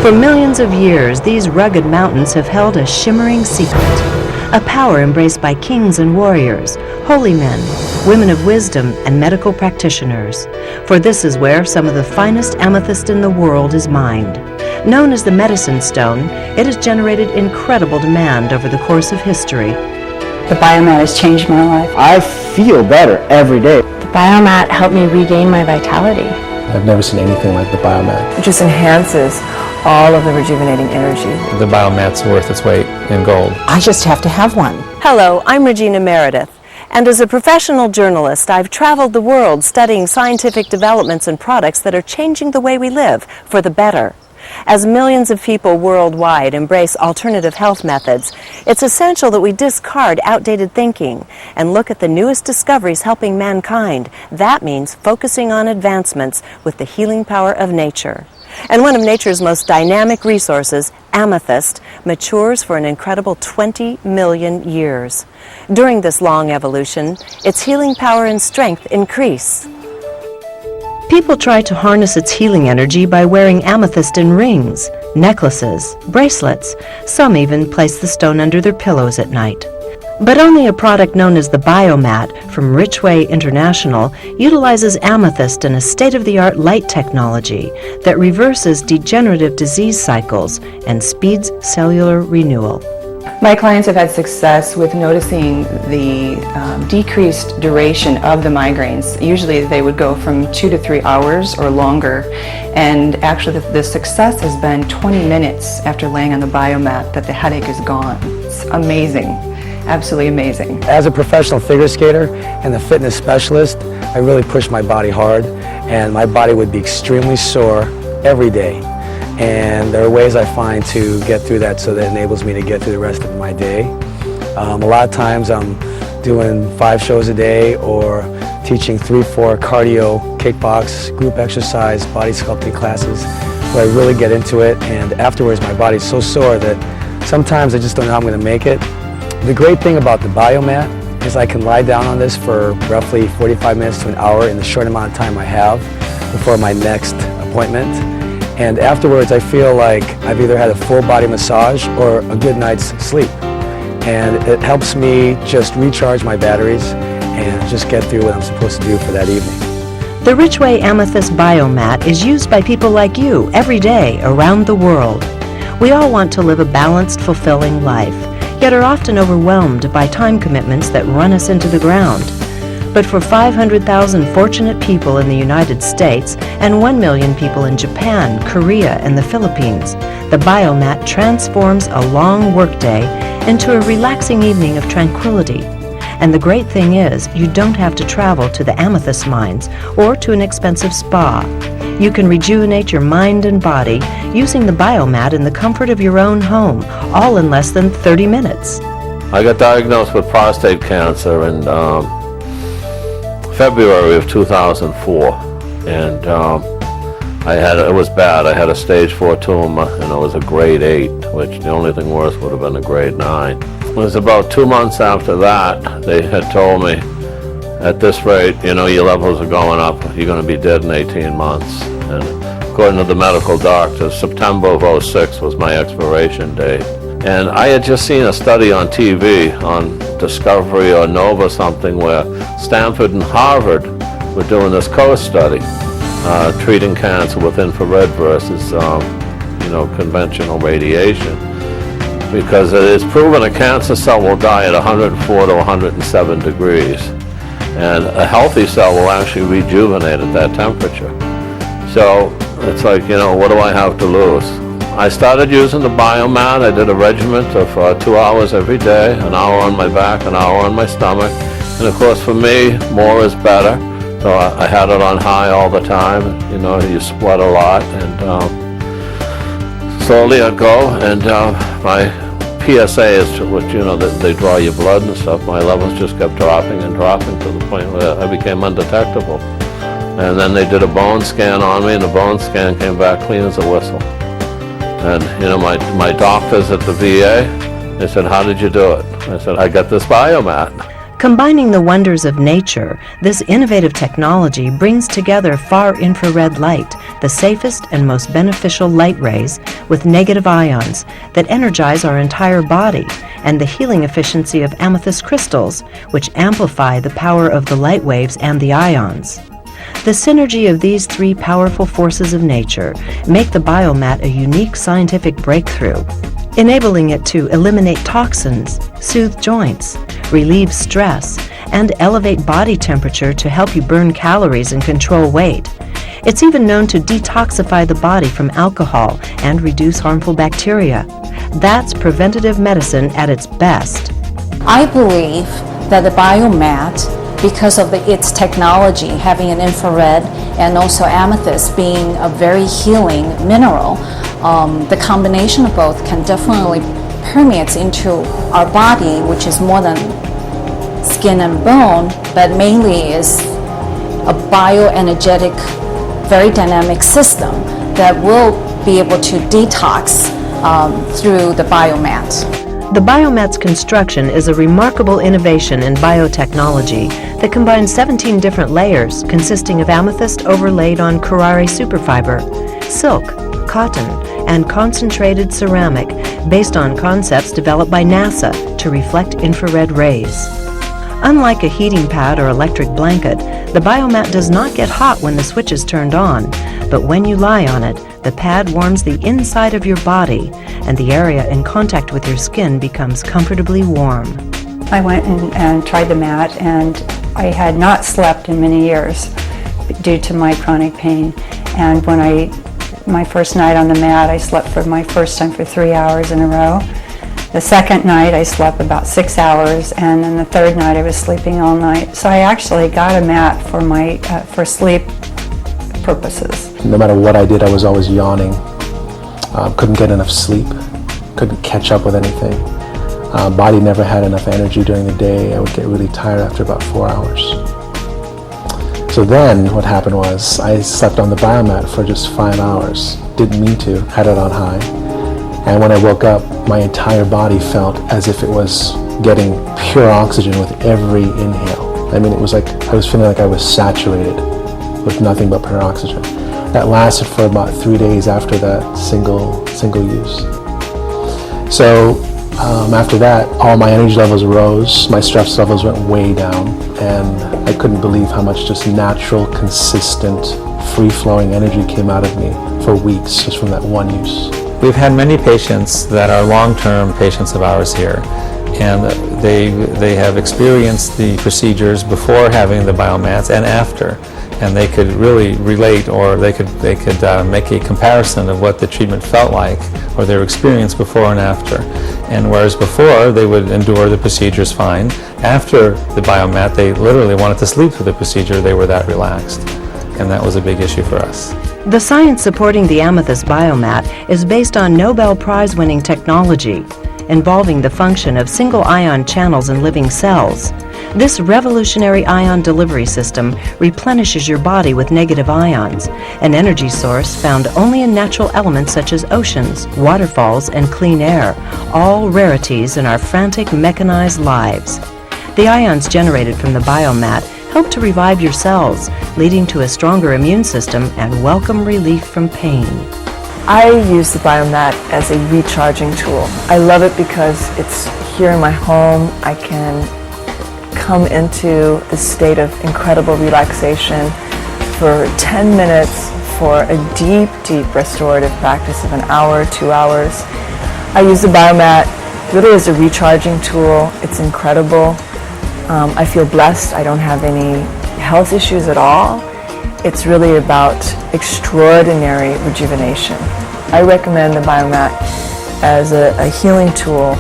For millions of years, these rugged mountains have held a shimmering secret, a power embraced by kings and warriors, holy men, women of wisdom, and medical practitioners. For this is where some of the finest amethyst in the world is mined. Known as the medicine stone, it has generated incredible demand over the course of history. The Biomat has changed my life. I feel better every day. The Biomat helped me regain my vitality. I've never seen anything like the Biomat. It just enhances all of the rejuvenating energy. The Biomat's worth its weight in gold. I just have to have one. Hello, I'm Regina Meredith, and as a professional journalist, I've traveled the world studying scientific developments and products that are changing the way we live for the better. As millions of people worldwide embrace alternative health methods, it's essential that we discard outdated thinking and look at the newest discoveries helping mankind. That means focusing on advancements with the healing power of nature. And one of nature's most dynamic resources, amethyst, matures for an incredible 20 million years. During this long evolution, its healing power and strength increase. People try to harness its healing energy by wearing amethyst in rings, necklaces, bracelets. Some even place the stone under their pillows at night. But only a product known as the Biomat from Richway International utilizes amethyst and a state-of-the-art light technology that reverses degenerative disease cycles and speeds cellular renewal. My clients have had success with noticing the decreased duration of the migraines. Usually they would go from 2 to 3 hours or longer, and actually the success has been 20 minutes after laying on the Biomat that the headache is gone. It's amazing, absolutely amazing. As a professional figure skater and a fitness specialist, I really push my body hard, and my body would be extremely sore every day. And there are ways I find to get through that so that enables me to get through the rest of my day. A lot of times I'm doing 5 shows a day or teaching 3-4 cardio, kickbox, group exercise, body sculpting classes where I really get into it, and afterwards my body's so sore that sometimes I just don't know how I'm going to make it. The great thing about the Biomat is I can lie down on this for roughly 45 minutes to an hour in the short amount of time I have before my next appointment. And afterwards, I feel like I've either had a full body massage or a good night's sleep. And it helps me just recharge my batteries and just get through what I'm supposed to do for that evening. The Richway Amethyst Biomat is used by people like you every day around the world. We all want to live a balanced, fulfilling life, yet are often overwhelmed by time commitments that run us into the ground. But for 500,000 fortunate people in the United States and 1 million people in Japan, Korea, and the Philippines, the Biomat transforms a long workday into a relaxing evening of tranquility. And the great thing is, you don't have to travel to the amethyst mines or to an expensive spa. You can rejuvenate your mind and body using the Biomat in the comfort of your own home, all in less than 30 minutes. I got diagnosed with prostate cancer in February of 2004, and it was bad. I had a stage 4 tumor, and it was a grade 8, which the only thing worse would have been a grade 9. It was about 2 months after that, they had told me, at this rate, you know, your levels are going up, you're going to be dead in 18 months. And according to the medical doctors, September of 06 was my expiration date. And I had just seen a study on TV, on Discovery or Nova something, where Stanford and Harvard were doing this co-study, treating cancer with infrared versus, conventional radiation. Because it is proven a cancer cell will die at 104 to 107 degrees. And a healthy cell will actually rejuvenate at that temperature. So it's like, what do I have to lose? I started using the Biomat. I did a regimen of 2 hours every day, an hour on my back, an hour on my stomach. And of course for me, more is better. So I had it on high all the time. You sweat a lot, and slowly I'd go, and my PSA is, which, they draw your blood and stuff, my levels just kept dropping and dropping to the point where I became undetectable. And then they did a bone scan on me, and the bone scan came back clean as a whistle. And, my doctors at the VA, they said, "How did you do it?" I said, "I got this Biomat." Combining the wonders of nature, this innovative technology brings together far infrared light the safest and most beneficial light rays with negative ions that energize our entire body, and the healing efficiency of amethyst crystals, which amplify the power of the light waves and the ions. The synergy of these three powerful forces of nature make the biomat a unique scientific breakthrough, enabling it to eliminate toxins, soothe joints, relieve stress, and elevate body temperature to help you burn calories and control weight. It's even known to detoxify the body from alcohol and reduce harmful bacteria. That's preventative medicine at its best. I believe that the biomat, because of its technology, having an infrared and also amethyst being a very healing mineral, the combination of both can definitely permeate into our body, which is more than skin and bone, but mainly is a bioenergetic, very dynamic system that will be able to detox through the biomat. The biomat's construction is a remarkable innovation in biotechnology that combines 17 different layers consisting of amethyst overlaid on curare superfiber, silk, cotton, and concentrated ceramic based on concepts developed by NASA to reflect infrared rays. Unlike a heating pad or electric blanket, the biomat does not get hot when the switch is turned on, but when you lie on it, the pad warms the inside of your body, and the area in contact with your skin becomes comfortably warm. I went and tried the mat, and I had not slept in many years due to my chronic pain. And when my first night on the mat, I slept for my first time for 3 hours in a row. The second night I slept about 6 hours, and then the third night I was sleeping all night. So I actually got a mat for my for sleep purposes. No matter what I did, I was always yawning. Couldn't get enough sleep. Couldn't catch up with anything. Body never had enough energy during the day. I would get really tired after about 4 hours. So then what happened was I slept on the biomat for just 5 hours. Didn't mean to, had it on high. And when I woke up, my entire body felt as if it was getting pure oxygen with every inhale. I mean, it was like I was feeling like I was saturated with nothing but pure oxygen. That lasted for about 3 days after that single use. So after that, all my energy levels rose, my stress levels went way down, and I couldn't believe how much just natural, consistent, free-flowing energy came out of me for weeks just from that one use. We've had many patients that are long-term patients of ours here, and they have experienced the procedures before having the biomats and after, and they could really relate, or they could make a comparison of what the treatment felt like or their experience before and after. And whereas before they would endure the procedures fine, after the biomat they literally wanted to sleep through the procedure. They were that relaxed, and that was a big issue for us. The science supporting the amethyst biomat is based on Nobel Prize-winning technology involving the function of single-ion channels in living cells. This revolutionary ion delivery system replenishes your body with negative ions, an energy source found only in natural elements such as oceans, waterfalls, and clean air, all rarities in our frantic, mechanized lives. The ions generated from the biomat help to revive your cells, leading to a stronger immune system and welcome relief from pain. I use the biomat as a recharging tool. I love it because it's here in my home. I can come into the state of incredible relaxation for 10 minutes for a deep, deep restorative practice of an hour, 2 hours. I use the biomat really as a recharging tool. It's incredible. I feel blessed. I don't have any health issues at all. It's really about extraordinary rejuvenation. I recommend the biomat as a healing tool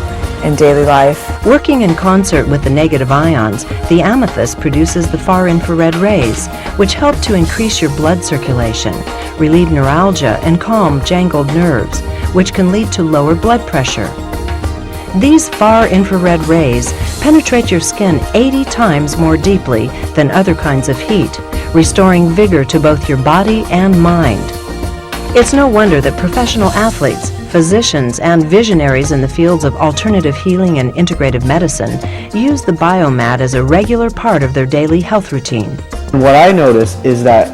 in daily life. Working in concert with the negative ions, the amethyst produces the far infrared rays, which help to increase your blood circulation, relieve neuralgia, and calm jangled nerves, which can lead to lower blood pressure. These far infrared rays penetrate your skin 80 times more deeply than other kinds of heat, restoring vigor to both your body and mind. It's no wonder that professional athletes, physicians, and visionaries in the fields of alternative healing and integrative medicine use the biomat as a regular part of their daily health routine. What I noticed is that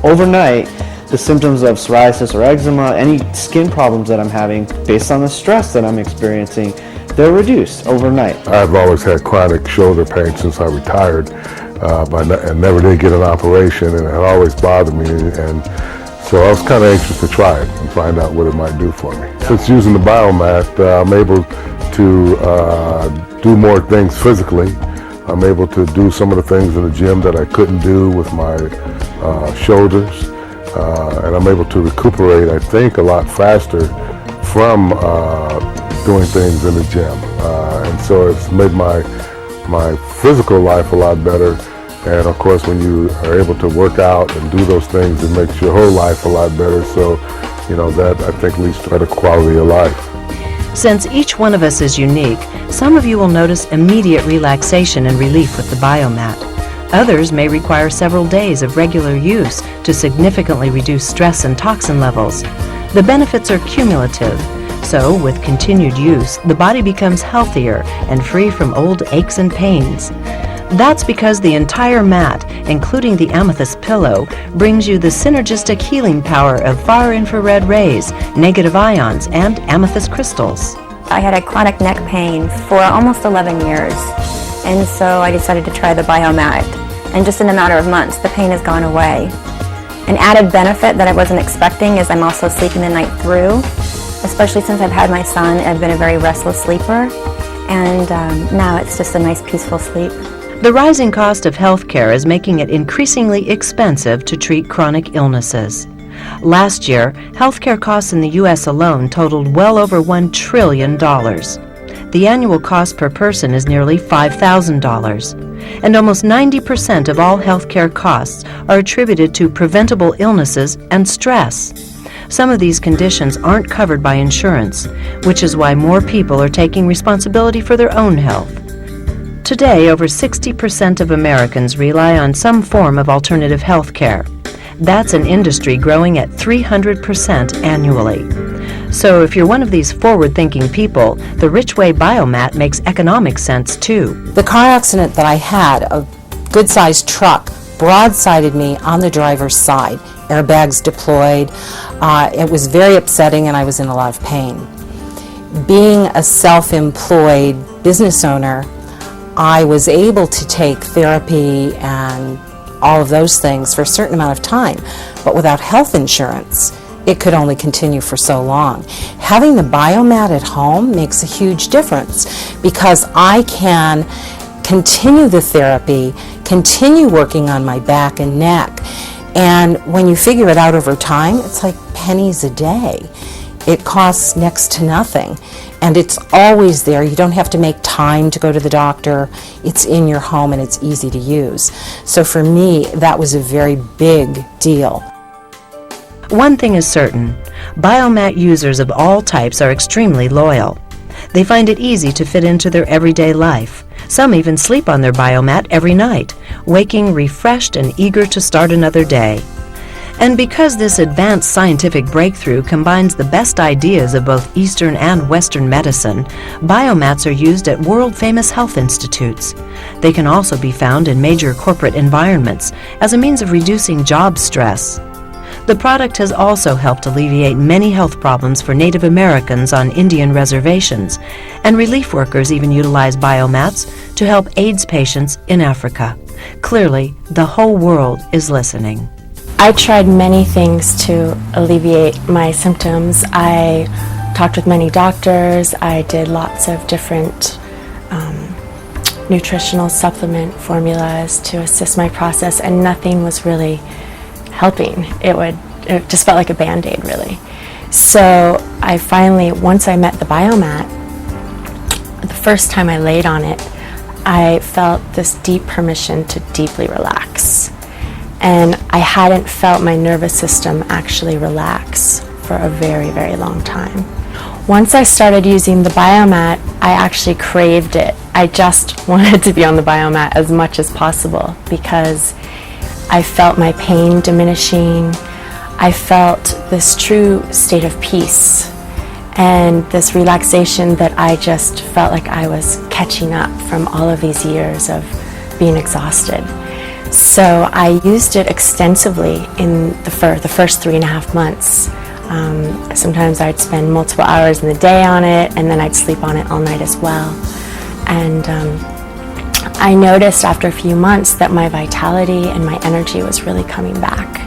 overnight, the symptoms of psoriasis or eczema, any skin problems that I'm having based on the stress that I'm experiencing, they're reduced overnight. I've always had chronic shoulder pain since I retired, and never did get an operation, and it had always bothered me, and so I was kind of anxious to try it and find out what it might do for me. Since using the Biomat, I'm able to do more things physically. I'm able to do some of the things in the gym that I couldn't do with my shoulders, and I'm able to recuperate, I think, a lot faster from doing things in the gym. And so it's made my physical life a lot better. And of course, when you are able to work out and do those things, it makes your whole life a lot better. So, that I think leads to better quality of life. Since each one of us is unique, some of you will notice immediate relaxation and relief with the Biomat. Others may require several days of regular use to significantly reduce stress and toxin levels. The benefits are cumulative. So, with continued use, the body becomes healthier and free from old aches and pains. That's because the entire mat, including the amethyst pillow, brings you the synergistic healing power of far infrared rays, negative ions, and amethyst crystals. I had a chronic neck pain for almost 11 years, and so I decided to try the Biomat. And just in a matter of months, the pain has gone away. An added benefit that I wasn't expecting is I'm also sleeping the night through, especially since I've had my son. I've been a very restless sleeper, and now it's just a nice, peaceful sleep. The rising cost of healthcare is making it increasingly expensive to treat chronic illnesses. Last year, healthcare costs in the U.S. alone totaled well over $1 trillion. The annual cost per person is nearly $5,000, and almost 90% of all healthcare costs are attributed to preventable illnesses and stress. Some of these conditions aren't covered by insurance, which is why more people are taking responsibility for their own health. Today, over 60% of Americans rely on some form of alternative health care. That's an industry growing at 300% annually. So if you're one of these forward-thinking people, the Richway Biomat makes economic sense too. The car accident that I had, a good-sized truck broadsided me on the driver's side, airbags deployed. It was very upsetting and I was in a lot of pain. Being a self-employed business owner, I was able to take therapy and all of those things for a certain amount of time, but without health insurance, it could only continue for so long. Having the Biomat at home makes a huge difference because I can continue the therapy, continue working on my back and neck, and when you figure it out over time, it's like pennies a day. It costs next to nothing. And it's always there. You don't have to make time to go to the doctor. It's in your home and it's easy to use. So for me, that was a very big deal. One thing is certain, Biomat users of all types are extremely loyal. They find it easy to fit into their everyday life. Some even sleep on their Biomat every night, waking refreshed and eager to start another day. And because this advanced scientific breakthrough combines the best ideas of both Eastern and Western medicine, Biomats are used at world-famous health institutes. They can also be found in major corporate environments as a means of reducing job stress. The product has also helped alleviate many health problems for Native Americans on Indian reservations, and relief workers even utilize Biomats to help AIDS patients in Africa. Clearly, the whole world is listening. I tried many things to alleviate my symptoms. I talked with many doctors. I did lots of different nutritional supplement formulas to assist my process, and nothing was really helping. It just felt like a Band-Aid, really. So I finally, once I met the Biomat, the first time I laid on it, I felt this deep permission to deeply relax. And I hadn't felt my nervous system actually relax for a very, very long time. Once I started using the Biomat, I actually craved it. I just wanted to be on the Biomat as much as possible because I felt my pain diminishing. I felt this true state of peace and this relaxation that I just felt like I was catching up from all of these years of being exhausted. So I used it extensively in the first 3.5 months. Sometimes I'd spend multiple hours in the day on it, and then I'd sleep on it all night as well. And I noticed after a few months that my vitality and my energy was really coming back.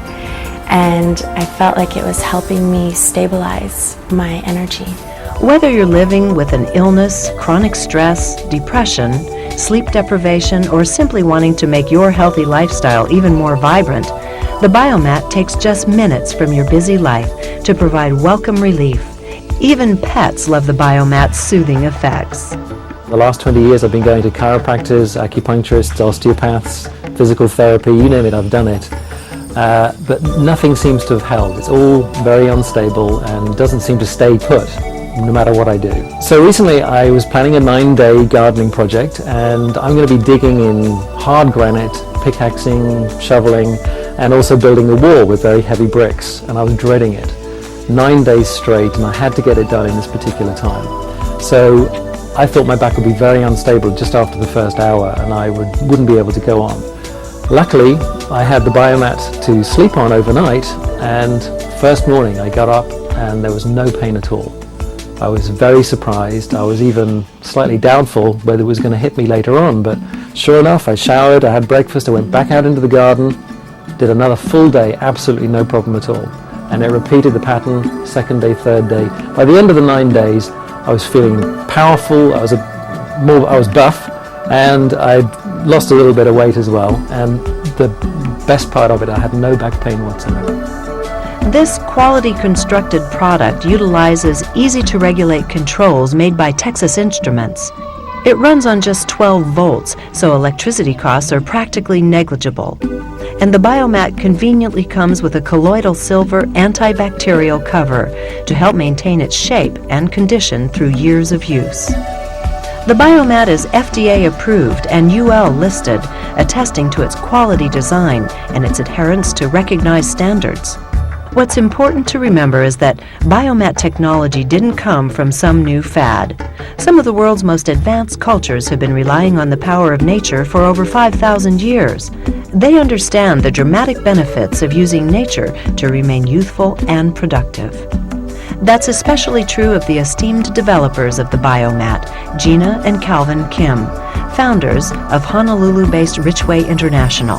And I felt like it was helping me stabilize my energy. Whether you're living with an illness, chronic stress, depression, sleep deprivation, or simply wanting to make your healthy lifestyle even more vibrant, the Biomat takes just minutes from your busy life to provide welcome relief. Even pets love the Biomat's soothing effects. The last 20 years I've been going to chiropractors, acupuncturists, osteopaths, physical therapy, you name it, I've done it. But nothing seems to have held. It's all very unstable and doesn't seem to stay put, no matter what I do. So recently I was planning a 9-day gardening project, and I'm going to be digging in hard granite, pickaxing, shoveling, and also building a wall with very heavy bricks, and I was dreading it. 9 days straight, and I had to get it done in this particular time. So I thought my back would be very unstable just after the first hour, and I wouldn't be able to go on. Luckily, I had the Biomat to sleep on overnight, and first morning I got up and there was no pain at all. I was very surprised. I was even slightly doubtful whether it was going to hit me later on, but sure enough, I showered, I had breakfast, I went back out into the garden, did another full day, absolutely no problem at all. And it repeated the pattern, second day, third day. By the end of the 9 days, I was feeling powerful, I was buff, and I'd lost a little bit of weight as well. And the best part of it, I had no back pain whatsoever. This quality constructed product utilizes easy-to-regulate controls made by Texas Instruments. It runs on just 12 volts, so electricity costs are practically negligible. And the Biomat conveniently comes with a colloidal silver antibacterial cover to help maintain its shape and condition through years of use. The Biomat is FDA approved and UL listed, attesting to its quality design and its adherence to recognized standards. What's important to remember is that Biomat technology didn't come from some new fad. Some of the world's most advanced cultures have been relying on the power of nature for over 5,000 years. They understand the dramatic benefits of using nature to remain youthful and productive. That's especially true of the esteemed developers of the Biomat, Gina and Calvin Kim, founders of Honolulu-based Richway International.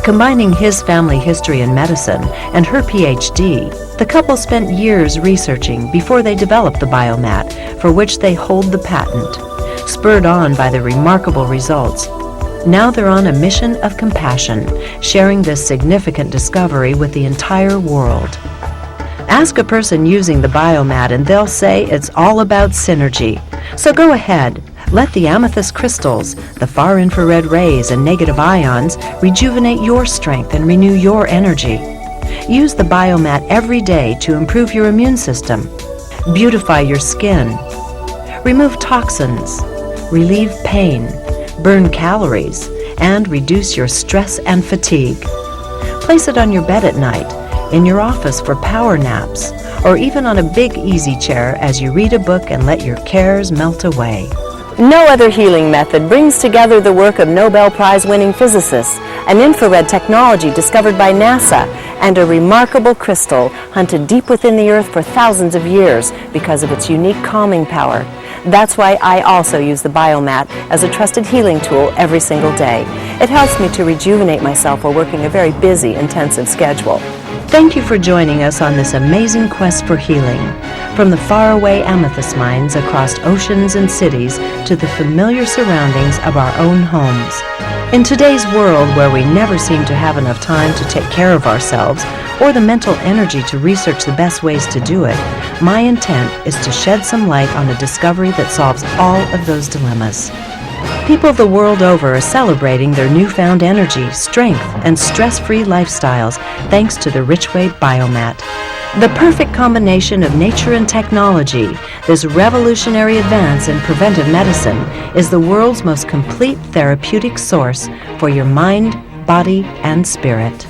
Combining his family history in medicine and her PhD, the couple spent years researching before they developed the Biomat, for which they hold the patent. Spurred on by the remarkable results, now they're on a mission of compassion, sharing this significant discovery with the entire world. Ask a person using the Biomat and they'll say it's all about synergy. So go ahead. Let the amethyst crystals, the far infrared rays and negative ions rejuvenate your strength and renew your energy. Use the Biomat every day to improve your immune system, beautify your skin, remove toxins, relieve pain, burn calories, and reduce your stress and fatigue. Place it on your bed at night, in your office for power naps, or even on a big easy chair as you read a book and let your cares melt away. No other healing method brings together the work of Nobel Prize-winning physicists, an infrared technology discovered by NASA, and a remarkable crystal hunted deep within the earth for thousands of years because of its unique calming power. That's why I also use the Biomat as a trusted healing tool every single day. It helps me to rejuvenate myself while working a very busy, intensive schedule. Thank you for joining us on this amazing quest for healing. From the faraway amethyst mines across oceans and cities to the familiar surroundings of our own homes. In today's world where we never seem to have enough time to take care of ourselves or the mental energy to research the best ways to do it, my intent is to shed some light on a discovery that solves all of those dilemmas. People the world over are celebrating their newfound energy, strength, and stress-free lifestyles thanks to the Richway Biomat. The perfect combination of nature and technology, this revolutionary advance in preventive medicine is the world's most complete therapeutic source for your mind, body, and spirit.